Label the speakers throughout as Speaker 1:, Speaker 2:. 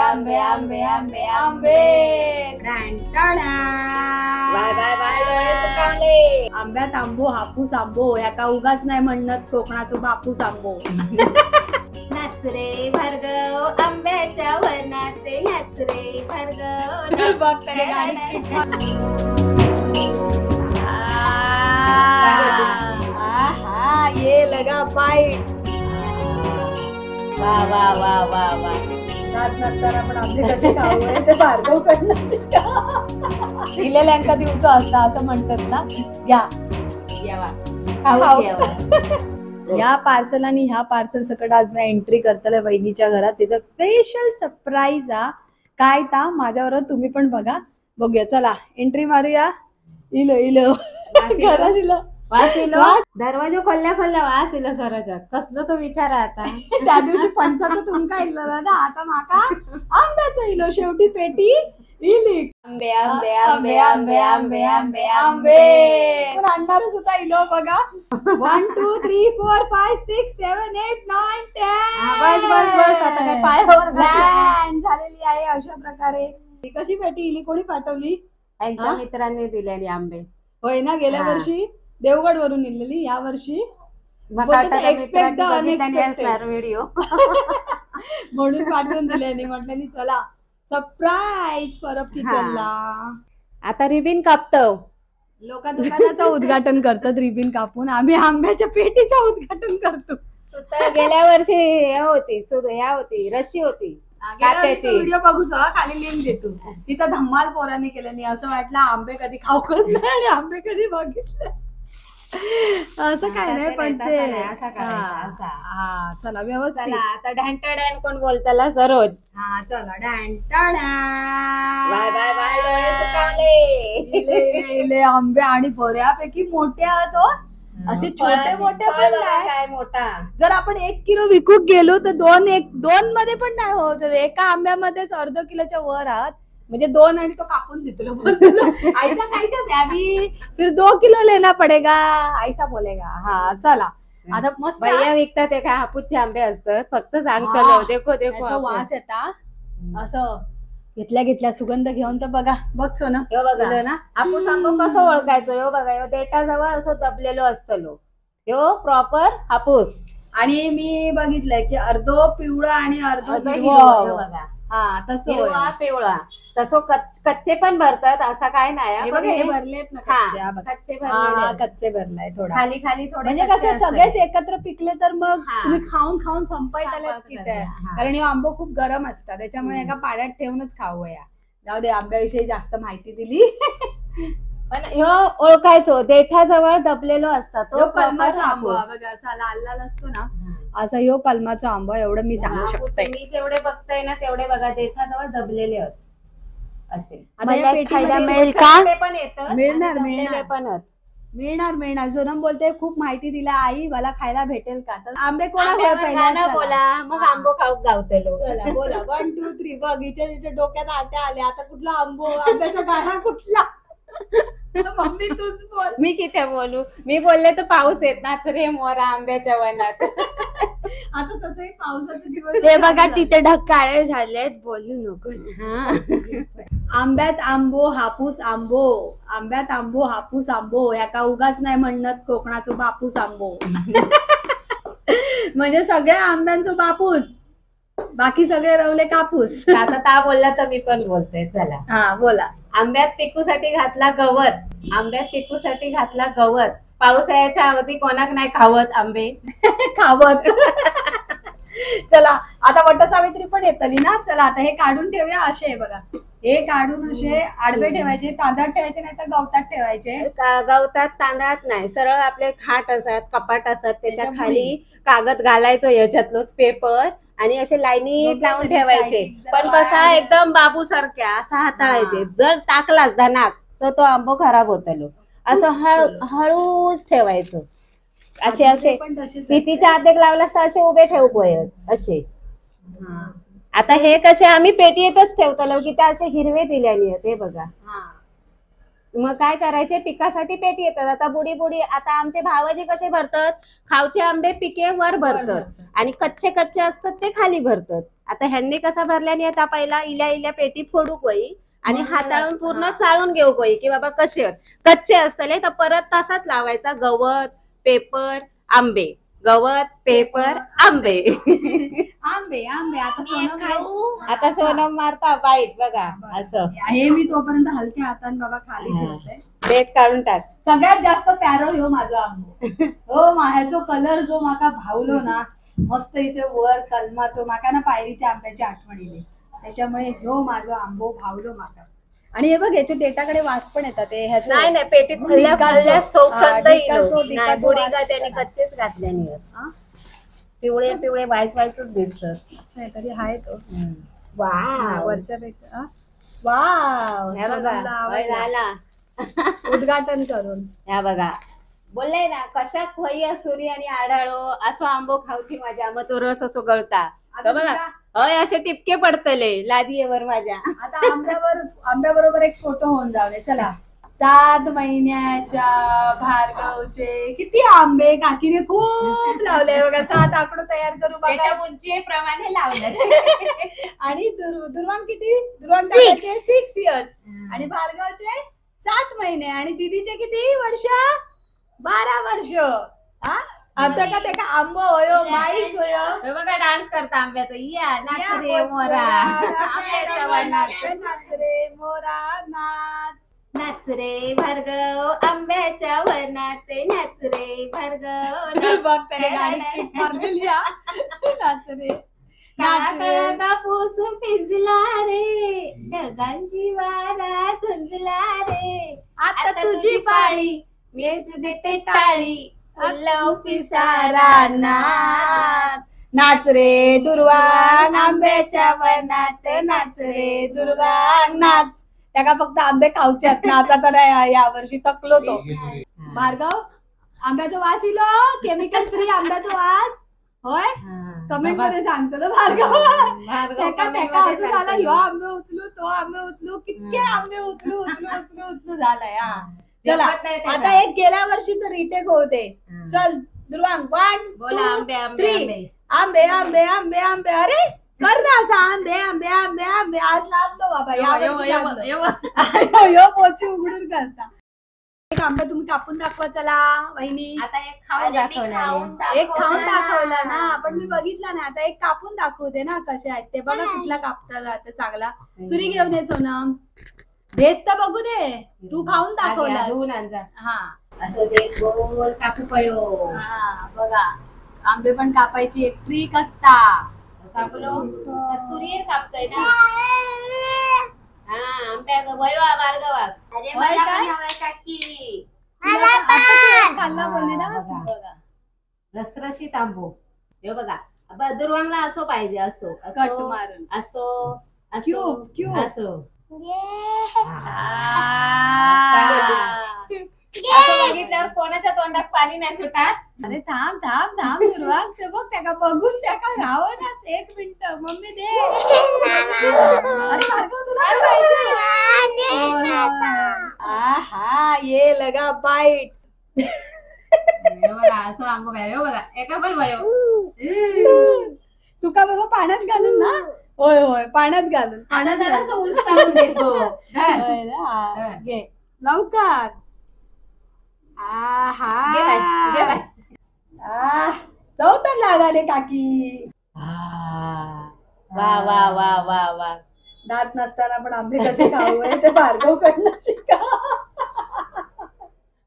Speaker 1: आंबे आंबे आंबे आंबे
Speaker 2: बाय बाय बाय डोळे सुकावले.
Speaker 1: आंब्यात आंबो हापूस आंबो ह्या का उगाच नाही म्हणत कोकणाचो बापूस आंबो.
Speaker 2: नाच रे भार्गव आंब्याच्या वनाचे नाच रे भार्गव.
Speaker 1: बघ तरी गाणी. आहा, ये लगा बाईट.
Speaker 2: वा वा वा वा वा.
Speaker 1: नंतर आपण आंबे कसे खाऊ ते भार्गव कडनं शिका. दिलेल्यांका दिवचं असतं असं म्हणतात ना. घ्या
Speaker 2: यावा
Speaker 1: खाऊ.
Speaker 2: खाऊ यावा.
Speaker 1: या पार्सल आणि ह्या पार्सल सकट आज मी एंट्री करतले वहिनीच्या घरात. त्याचं स्पेशल सरप्राईज हा काय ता माझ्याबरोबर तुम्ही पण बघूया. चला एंट्री मारूया. इलो इलो घरात इलो
Speaker 2: वास इलो. दरवाजा खोलल्या खोलल्या वास इलो सराच्या. कसलं तो विचार आता.
Speaker 1: त्या दिवशी पंचाचं तुमका इल्लो ना आता माका आंब्याचं इलो. शेवटी पेटी इली.
Speaker 2: आंबे आंबे आंबे आंबे आंबे आंबे आंबे.
Speaker 1: पण आणणारच होता इलो बघा. 1 2 3 4 5 6 7 8 9 10.
Speaker 2: बस बस बस आता काय पायावर
Speaker 1: लँड झालेली आहे अशा प्रकारे. ही कशी पेटी इली कोणी पाठवली?
Speaker 2: त्यांच्या मित्रांनी दिलेली आंबे.
Speaker 1: होय ना. गेल्या वर्षी देवगड वरून इलेली. या वर्षी
Speaker 2: एक्सपेक्ट असणार व्हिडिओ
Speaker 1: म्हणून पाठवून दिल्याने म्हटलं चला सरप्राईज परब किचनला.
Speaker 2: आता रिबिन कापतो.
Speaker 1: लोक दुकानाचं उद्घाटन करतात रिबिन कापून. आम्ही आंब्याच्या पेटीचं उद्घाटन करतो.
Speaker 2: गेल्या वर्षी ह्या होती रशी होती काट्याची.
Speaker 1: व्हिडिओ बघू खाली लिंक देतो. तिथं धम्माल पोराने केल्याने असं वाटलं आंबे कधी खाऊ करत नाही आणि आंबे कधी बघितले. असं काय नाही पण ते हा चला व्यवस्थित.
Speaker 2: आता ढॅन्टा डॅन कोण बोलताला सरोज.
Speaker 1: हा चला ढॅन्टा
Speaker 2: बाय बाय बाय डोळे सुकावले.
Speaker 1: इले आंबे आणि बऱ्यापैकी मोठे आहात हो. असे छोटे मोठे पण नाही.
Speaker 2: काय मोठा.
Speaker 1: जर आपण 1 किलो विकूक गेलो तर दोन मध्ये पण नाही होत. एका आंब्यामध्येच अर्धा किलोच्या वर आहात. म्हणजे 2 आणि तो कापून देतो. ऐसा कैसा व्यावी फिर 2 किलो लेना पडेगा ऐसा बोलेगा. हा चला आता मस्त
Speaker 2: भैया विकतात ते काय हापूसचे आंबे असतात. फक्त सांगतो देखो देखो
Speaker 1: वास येता असं घेतल्या सुगंध घेऊन तर बघ सोना.
Speaker 2: हो बघा ना हापूस आंबो कसं ओळखायचं. हो बघा यो देठाजवळ असं दबलेलो असतलो. यो प्रॉपर हापूस.
Speaker 1: आणि मी बघितलंय की अर्धो पिवळा आणि अर्धो
Speaker 2: बघा.
Speaker 1: हा तसं
Speaker 2: पिवळा तसं कच्चे पण भरतात असं काय नाही.
Speaker 1: हे भरलेत ना
Speaker 2: कच्चे भरले.
Speaker 1: कच्चे भरलाय थोडा
Speaker 2: खाली खाली थोडे.
Speaker 1: म्हणजे कसं सगळेच एकत्र पिकले तर मग तुम्ही खाऊन संपायला कारण हे आंबो खूप गरम असतात. त्याच्यामुळे एका पाण्यात ठेवूनच खाऊ या. जाऊ दे आंब्याविषयी जास्त माहिती दिली.
Speaker 2: पण ह्यो ओळखायचो देठाजवळ दबलेलो असतात. तो
Speaker 1: कलमाचा आंबा बघा असा लाल लाल असतो ना. असा ह्यो कलमाचा आंबा एवढं मी सांगू शकते.
Speaker 2: मी जेवढे बघताय ना तेवढे बघा देठाजवळ दबलेले आहेत असे.
Speaker 1: खायला
Speaker 2: मिळेल का? पण येतं
Speaker 1: मिळणार. सोनम बोलते खूप माहिती दिला आई मला खायला भेटेल का. तर आंबे कोणा
Speaker 2: बोला मग आंबो खाऊ गावतेलो.
Speaker 1: चला बोला 1 2 3 बघ हिच्या डोक्यात आट्या आल्या. आता कुठला आंब्याचा गाणा कुठला. मम्मी तूच बोल.
Speaker 2: मी किती बोलू. मी बोलले तर पाऊस येत नाच रे मोरा आंब्याच्या वनात.
Speaker 1: आता तसंही पावसाचे दिवस
Speaker 2: ते बघा तिथे ढग काळे झालेत. बोलू नको.
Speaker 1: आंब्यात आंबो हापूस आंबो. आंब्यात आंबो हापूस आंबो ह्या का उगाच नाही म्हणत कोकणाचो बापूस आंबो. म्हणजे सगळ्या आंब्यांचो बापूस बाकी सगळे रवले कापूस.
Speaker 2: आता ता बोलला तर मी पण बोलते. चला
Speaker 1: हा बोला.
Speaker 2: आंब्यात पिकूसाठी घातला गवत. आंब्यात पिकूसाठी घातला गवत. पावसाळ्याच्या अवधी कोणाक नाही खावत आंबे.
Speaker 1: खावत. चला आता वटसावित्री पण येतली ना. चला आता हे काढून ठेवूया. असे आहे बघा. हे काढून असे आडवे ठेवायचे. तांदळात ठेवायचे नाही तर गवतात ठेवायचे.
Speaker 2: गवतात तांदळात नाही. सरळ आपले खाट असतात कपाट असतात त्याच्या खाली कागद घालायचो याच्यातलोच पेपर आणि असे लाईनी लावून ठेवायचे. पण कसा एकदम बाबू सारख्या असा हाताळायचे. जर टाकलाच धनाक तर तो आंबो खराब होतलो. असं हळूच ठेवायचं. असे भीतीच्या आदेक लावलास तर असे उभे ठेवू पोयत असे. आता हे कसे आम्ही पेटीतच ठेवतलो की त्या असे हिरवे दिल्याने ते बघा. मग काय करायचे, पिकासाठी पेटी येतात. आता बुडी बुडी आता आमचे भावाजी कसे भरतात, खावचे आंबे पिके वर भरतात आणि कच्चे कच्चे असतात ते खाली भरतात. आता ह्यांनी कसा भरल्याने आता पहिला इल्या इल्या पेटी फोडू कोई आणि हाताळून पूर्ण चाळून घेऊ कोई की बाबा कसे कच्चे असतले, तर परत तसाच लावायचा गवत पेपर आंबे, गवत पेपर आंबे.
Speaker 1: आंबे आंबे
Speaker 2: आता सोनम मारता बाईट बघा असं.
Speaker 1: हे मी तोपर्यंत हलक्या हाताने बाबा खाली ठेवते.
Speaker 2: बेट काढून टाक.
Speaker 1: सगळ्यात जास्त प्यारो ह्यो माझो आंबो. हो ह्याचो कलर जो माका भावलो ना, मस्त इथे वर कलमाचो माका ना पायरीच्या आंब्याची आठवण येते, त्याच्यामुळे ह्यो माझो आंबो भावलो माका. आणि हे बघ याच्या देठाकडे वास पण येतात.
Speaker 2: नाही नाही पेटीत खाल्ल्या खाल्ल्या सोखत नाही बुडी का त्याने कच्चेच घातल्याने पिवळे पिवळे व्हाईट व्हाईटच दिसत
Speaker 1: तरी हाय तो.
Speaker 2: वाव
Speaker 1: वरच्या पेक्षा वाव
Speaker 2: झाला
Speaker 1: उद्घाटन करून.
Speaker 2: ह्या बघा बोलले ना कशा खोई असुरी आणि आढाळो असो आंबो खाऊची माझ्या, मग तो रस असो गळता बघा होय असे टिपके पडतले लादीवर माझ्या.
Speaker 1: आता आंब्याबरोबर एक फोटो होऊन जावे चला. 7 महिन्याच्या भार्गवचे किती आंबे काकीने खूप लावले बघा. 7 आकडो तयार करू
Speaker 2: त्याच्या उंचीप्रमाणे लावले.
Speaker 1: आणि दुर्वांग किती, दुर्वांग 6 इयर्स आणि भार्गवचे 7 महिने आणि दीदीचे किती वर्ष, 12 वर्ष. हा आता का ते का आंबो होयो माईक होयो
Speaker 2: बघा डान्स करता आंब्याचं. या नाच रे मोरा आंब्याच्या वनात,
Speaker 1: नाच रे मोरा नाच,
Speaker 2: नाच रे भार्गव आंब्याच्या वनात, नाच रे भार्गव.
Speaker 1: बघ त्याने गाडी मारलेली नाच रे.
Speaker 2: काळा कापूस पिंजला रे, ढगांची वारा झुंजला रे, आता तुझी पाळी मीच देते टाळी, उल्लव पिसारा नाच.
Speaker 1: नाच रे दुर्वांग आंब्याच्या वनात, नाच रे दुर्वांग नाच. त्याला फक्त आंबे खाऊच्यात ना, आता तर या वर्षी तकलो तो. भार्गव आंब्याचा वास इलो, केमिकल फ्री आंब्याचा वास होय. कमेंट मध्ये सांगतो भार्गव. असं झालं ह्यो आंबे उचलू तो आंबे उचलू, कितके आंबे उचलू उचलू उचलू उचलू झालाय. हा चला आता एक गेल्या वर्षीच रिटेक होते. चल दुर्वांग 1
Speaker 2: बोला आंबे आंबे
Speaker 1: 3 आंबे आंबे आंबे आंबे. अरे कर ना असं आंबे आंबे आंबे आंबे. आज लाजलो बाबा यो पोची उघडून करता. एक आंबे तुम्ही कापून दाखवा चला वहिनी.
Speaker 2: आता एक खाऊन दाखवणार,
Speaker 1: एक खाऊन दाखवला ना आपण, मी बघितला ना. आता एक कापून दाखवते ना कसे आहेत ते. बघा कुठला कापता जात चांगला. तुरी घेऊन ये सोनम, देस तर बघू दे. तू खाऊन दाखवला. हा
Speaker 2: असं ते गोल कापू पयो.
Speaker 1: हा बघा आंबे पण कापायची एक ट्रिक असता.
Speaker 2: कापलो सूर्य कापतोय ना. हा आंब्या वयो भार्गवा. अरे मला पण हवाय काकी.
Speaker 1: खाल्ला बोलले ना.
Speaker 2: बघा रसरशीत आंबो हे बघा. दुर्वांगला असो पाहिजे, असो
Speaker 1: कट मारून
Speaker 2: असो
Speaker 1: क्यूब
Speaker 2: असो.
Speaker 1: असं
Speaker 2: बघितल्यावर कोणाच्या तोंडात पाणी नाही सुटत.
Speaker 1: अरे थांब थांब थांब दुर्वांग. ते बघ त्या बघून त्या का राहावं ना. 1 मिनिट मम्मी दे. अरे भार्गव तुला हा ये लगा बाईट.
Speaker 2: बघा असं आंबो काय बघा एका पण भयो.
Speaker 1: तुका बाबा पाण्यात घालून ना. होय होय पाण्यात घालून.
Speaker 2: पाण्यात जरा उलटावून देतो.
Speaker 1: घे लवकर. जाऊ तर लागा रे काकी.
Speaker 2: वा वा वा वा वा.
Speaker 1: दात नसताना पण आंबे कसे खाऊ ते भार्गव कडनं शिका.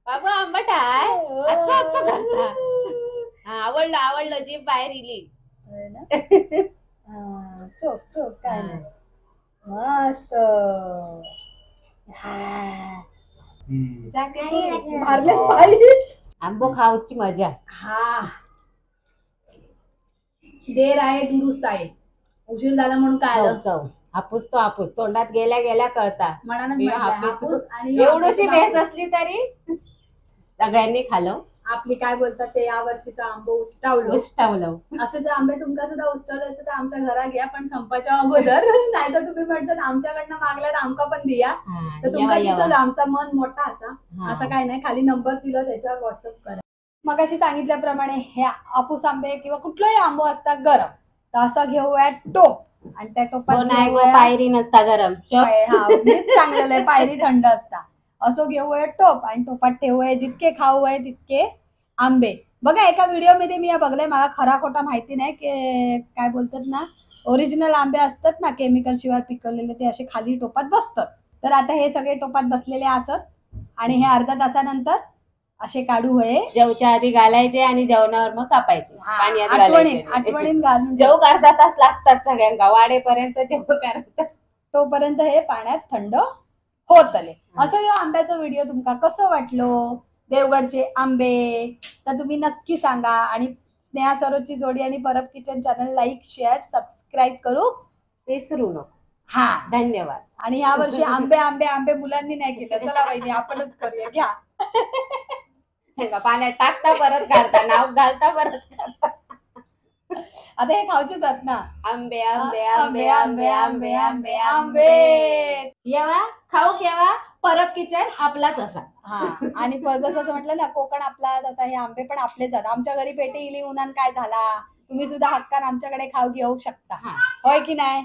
Speaker 2: बाबू आंबट आहे. आवडलं आवडलं. जीभ बाहेर इली.
Speaker 1: चोप चोप काय नाही. मस्त मारले पाहिजे.
Speaker 2: आंबो खाऊची मजा.
Speaker 1: हा देर आहे दुरुस्त आहे. उशीर झाला म्हणून काय आलं.
Speaker 2: चव हापूस तो हापूस तोंडात गेल्या गेल्या कळता.
Speaker 1: म्हणा
Speaker 2: हापूस एवढीशी बेस असली तरी सगळ्यांनी खाल्लं.
Speaker 1: आपली काय बोलतात ते या वर्षीचं आंबो उष्टावलो. असं जर आंबे तुमका सुद्धा उष्टावलं असतं तर आमच्या घरा घ्या, पण संपाच्या अगोदर. नाही तर तुम्ही म्हणतात आमच्याकडनं मागल्यावर आमका पण दिया, तर तुमका तिथं आमचा मन मोठा असा. असं काय नाही, खाली नंबर दिला त्याच्यावर व्हॉट्सअप करा. मग अशी सांगितल्याप्रमाणे हे हापूस आंबे किंवा कुठलाही आंबो असता गरम, तर असं घेऊया टोप आणि त्या टोपात
Speaker 2: पायरी नसता गरम.
Speaker 1: चांगलेलं आहे, पायरी थंड असता. असं घेऊया टोप आणि टोपात ठेवूया जितके खाऊ आहे तितके आंबे. बघा एका व्हिडिओ मध्ये मी बघले, मला खरा खोटा माहिती नाही, की काय बोलतात ना, ओरिजिनल आंबे असतात ना केमिकल शिवाय पिकवलेले, ते असे खाली टोपात बसतात. तर आता हे सगळे टोपात बसलेले असत आणि हे अर्धा तासानंतर असे काढू होय.
Speaker 2: जेवच्या आधी घालायचे आणि जेवणावर मग कापायचे.
Speaker 1: आठवणीन घालून
Speaker 2: जेव अर्धा तास लागतात सगळ्यांना वाढेपर्यंत, जेवपर्यंत.
Speaker 1: तोपर्यंत हे पाण्यात थंड होत आले. असं या आंब्याचा व्हिडिओ तुमका कसं वाटलो, देवगडचे आंबे, तर तुम्ही नक्की सांगा. आणि स्नेहा सरोजची जोडी आणि Parab kitchen channel like share subscribe करू
Speaker 2: विसरू नको.
Speaker 1: हा,
Speaker 2: धन्यवाद.
Speaker 1: आणि या वर्षी आंबे आंबे आंबे मुलांनी नाही केलं, चला वहिनी आपणच करूया. घ्या
Speaker 2: पाण्यात टाकता परत घालता, नाव घालता परत घालता.
Speaker 1: आता हे खाऊचेच आहेत ना,
Speaker 2: आंबे आंबे आंबे आंबे आंबे आंबे आंबे. केव्हा खाऊ केव्हा, परब किचन आपलाच असा.
Speaker 1: हा, आणि जसं म्हटलं ना कोकण आपला, तसा हे आंबे पण आपलेच आहेत. आमच्या घरी पेटी इली उन्हान काय झाला, तुम्ही सुद्धा हक्कान आमच्याकडे खाऊ घेऊ शकता. होय की नाही.